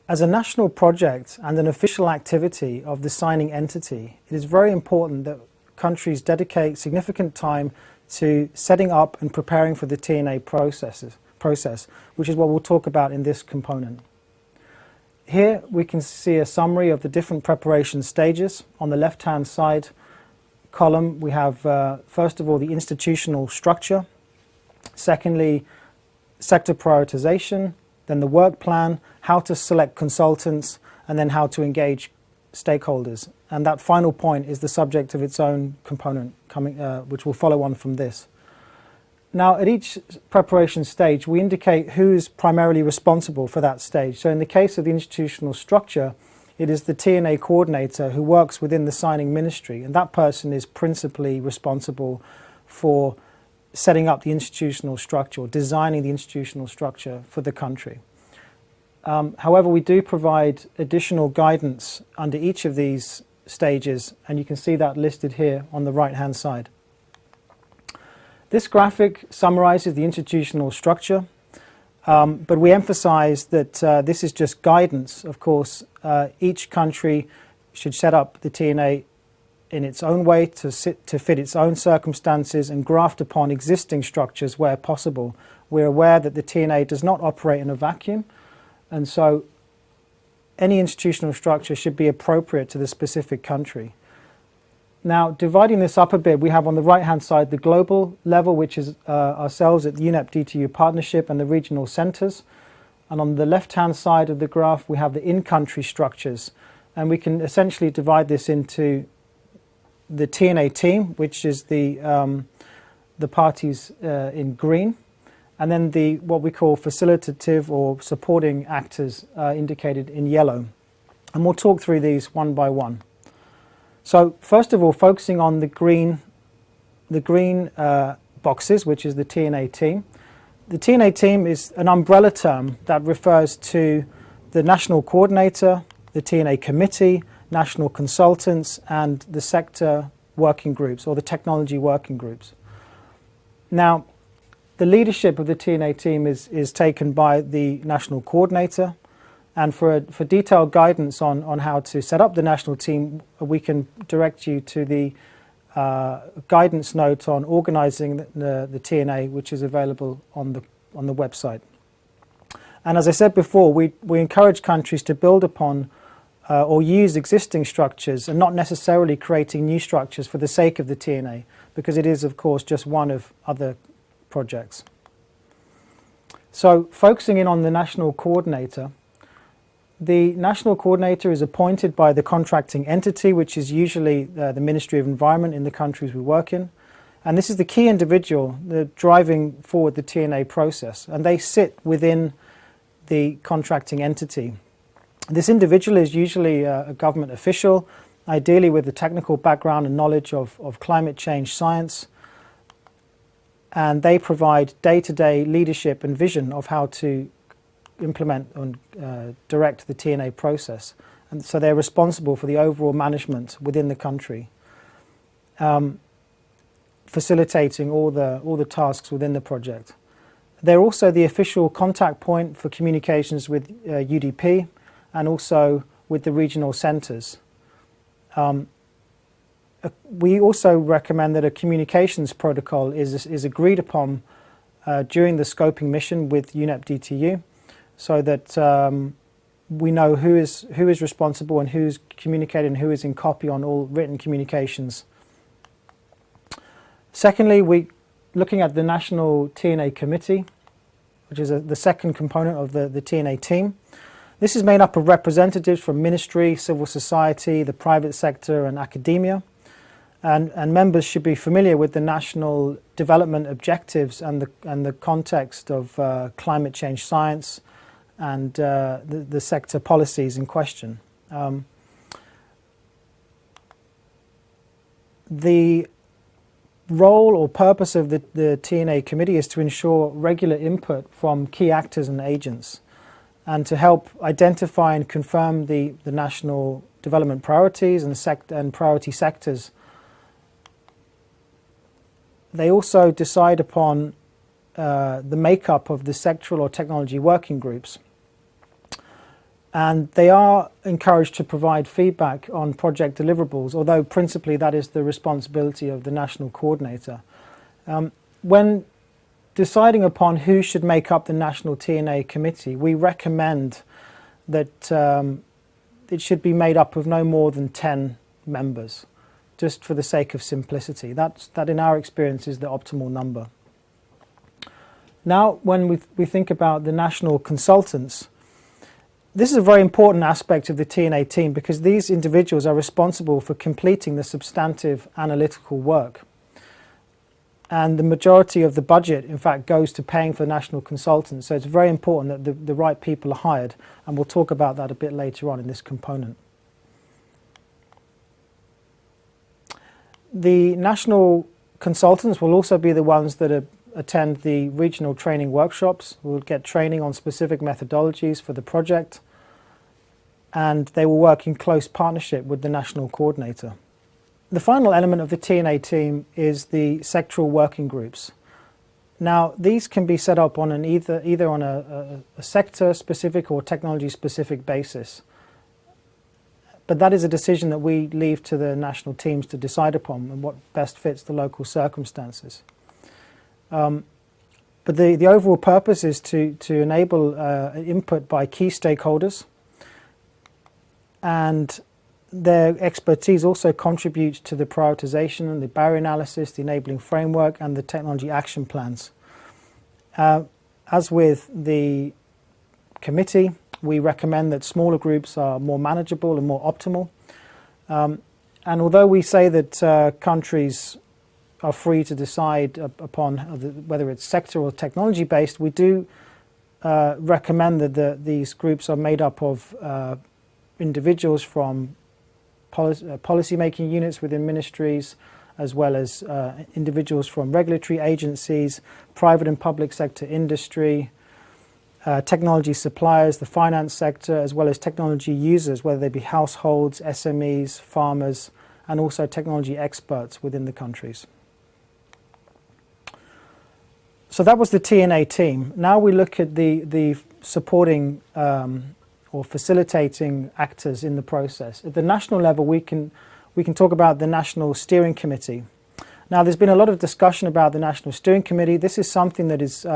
As a national project and an official activity of the signing entity, it is very important that countries dedicate significant time to setting up and preparing for the TNA process, which is what we'll talk about in this component. Here we can see a summary of the different preparation stages. On the left-hand side column we have first of all the institutional structure, secondly sector prioritization, then the work plan, how to select consultants, and then how to engage stakeholders. And that final point is the subject of its own component, which will follow on from this. Now, at each preparation stage, we indicate who is primarily responsible for that stage. So in the case of the institutional structure, it is the TNA coordinator who works within the signing ministry, and that person is principally responsible for setting up the institutional structure, or designing the institutional structure for the country. However, we do provide additional guidance under each of these stages, and you can see that listed here on the right-hand side. This graphic summarizes the institutional structure, but we emphasize that this is just guidance. Of course, each country should set up the TNA in its own way to fit its own circumstances and graft upon existing structures where possible. We're aware that the TNA does not operate in a vacuum, and so any institutional structure should be appropriate to the specific country. Now, dividing this up a bit, we have on the right-hand side the global level, which is ourselves at the UNEP-DTU Partnership and the regional centres. And on the left-hand side of the graph, we have the in-country structures. And we can essentially divide this into the TNA team, which is the parties in green, and then what we call facilitative or supporting actors indicated in yellow. And we'll talk through these one by one. So first of all, focusing on the green boxes, which is the TNA team. The TNA team is an umbrella term that refers to the national coordinator, the TNA committee, national consultants, and the sector working groups or the technology working groups. Now, the leadership of the TNA team is taken by the national coordinator, and for detailed guidance on how to set up the national team, we can direct you to the guidance note on organising the TNA, which is available on the website. And as I said before, we encourage countries to build upon or use existing structures and not necessarily creating new structures for the sake of the TNA, because it is, of course, just one of other projects. So focusing in on the national coordinator, the national coordinator is appointed by the contracting entity, which is usually the Ministry of Environment in the countries we work in. And this is the key individual driving forward the TNA process, and they sit within the contracting entity. This individual is usually a government official, ideally with a technical background and knowledge of climate change science, and they provide day-to-day leadership and vision of how to implement and direct the TNA process. And so they're responsible for the overall management within the country, facilitating all the tasks within the project. They're also the official contact point for communications with UDP and also with the regional centres. We also recommend that a communications protocol is agreed upon during the scoping mission with UNEP-DTU, so that we know who is responsible and who's communicating and who is in copy on all written communications. Secondly, looking at the National TNA Committee, which is the second component of the TNA team. This is made up of representatives from ministry, civil society, the private sector and academia. And members should be familiar with the national development objectives and the context of climate change science and the sector policies in question. The role or purpose of the TNA committee is to ensure regular input from key actors and agents, and to help identify and confirm the national development priorities and priority sectors. They also decide upon the makeup of the sectoral or technology working groups. And they are encouraged to provide feedback on project deliverables, although principally that is the responsibility of the national coordinator. When deciding upon who should make up the National TNA Committee, we recommend that it should be made up of no more than 10 members, just for the sake of simplicity. That in our experience is the optimal number. Now, when we think about the national consultants, this is a very important aspect of the TNA team because these individuals are responsible for completing the substantive analytical work. And the majority of the budget, in fact, goes to paying for national consultants. So it's very important that the right people are hired, and we'll talk about that a bit later on in this component. The national consultants will also be the ones that attend the regional training workshops. We'll get training on specific methodologies for the project, and they will work in close partnership with the national coordinator. The final element of the TNA team is the sectoral working groups. Now, these can be set up on either on a sector-specific or technology-specific basis. But that is a decision that we leave to the national teams to decide upon and what best fits the local circumstances. But the overall purpose is to enable input by key stakeholders, and their expertise also contributes to the prioritization and the barrier analysis, the enabling framework, and the technology action plans. As with the committee, we recommend that smaller groups are more manageable and more optimal. And although we say that countries are free to decide upon whether it's sector or technology based, we do recommend that these groups are made up of individuals from policy making units within ministries, as well as individuals from regulatory agencies, private and public sector industry, technology suppliers, the finance sector, as well as technology users, whether they be households, SMEs, farmers, and also technology experts within the countries. So that was the TNA team. Now we look at the supporting or facilitating actors in the process. At the national level, we can talk about the National Steering Committee. Now, there's been a lot of discussion about the National Steering Committee. This is something that is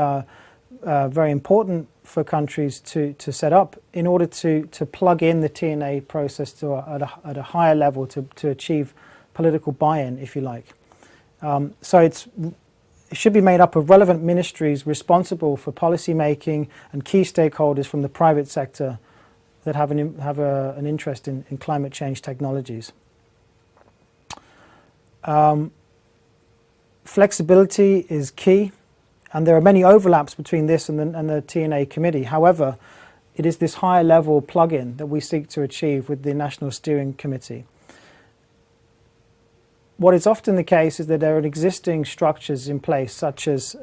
very important for countries to set up in order to plug in the TNA process at a higher level to achieve political buy-in, if you like. So it should be made up of relevant ministries responsible for policy making and key stakeholders from the private sector that have an interest in climate change technologies. Flexibility is key, and there are many overlaps between this and the TNA committee. However, it is this higher level plug-in that we seek to achieve with the National Steering Committee. What is often the case is that there are existing structures in place, such as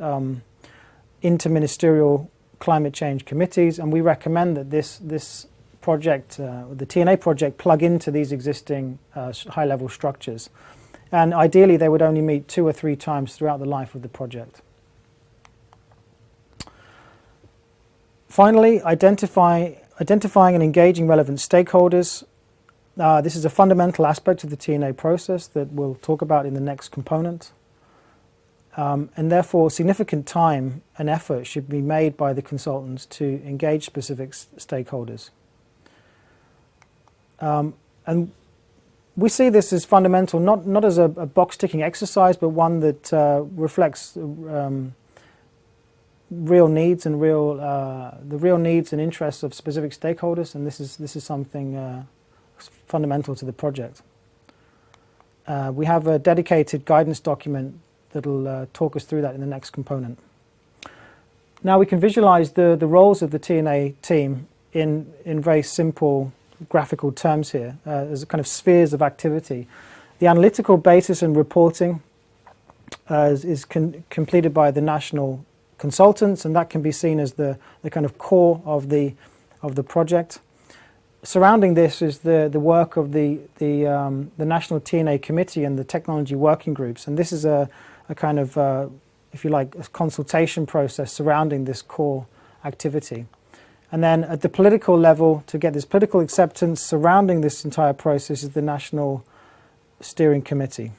interministerial climate change committees, and we recommend that this project, the TNA project, plug into these existing high-level structures. And ideally, they would only meet 2 or 3 times throughout the life of the project. Finally, identifying and engaging relevant stakeholders. This is a fundamental aspect of the TNA process that we'll talk about in the next component. And therefore, significant time and effort should be made by the consultants to engage specific stakeholders. And we see this as fundamental, not as a box-ticking exercise, but one that reflects real needs and the real needs and interests of specific stakeholders, and this is something fundamental to the project. We have a dedicated guidance document that will talk us through that in the next component. Now we can visualize the roles of the TNA team in very simple graphical terms here, as kind of spheres of activity. The analytical basis and reporting is completed by the national consultants, and that can be seen as the kind of core of the project. Surrounding this is the work of the National TNA Committee and the technology working groups, and this is a kind of if you like, a consultation process surrounding this core activity. And then at the political level, to get this political acceptance surrounding this entire process, is the National Steering Committee.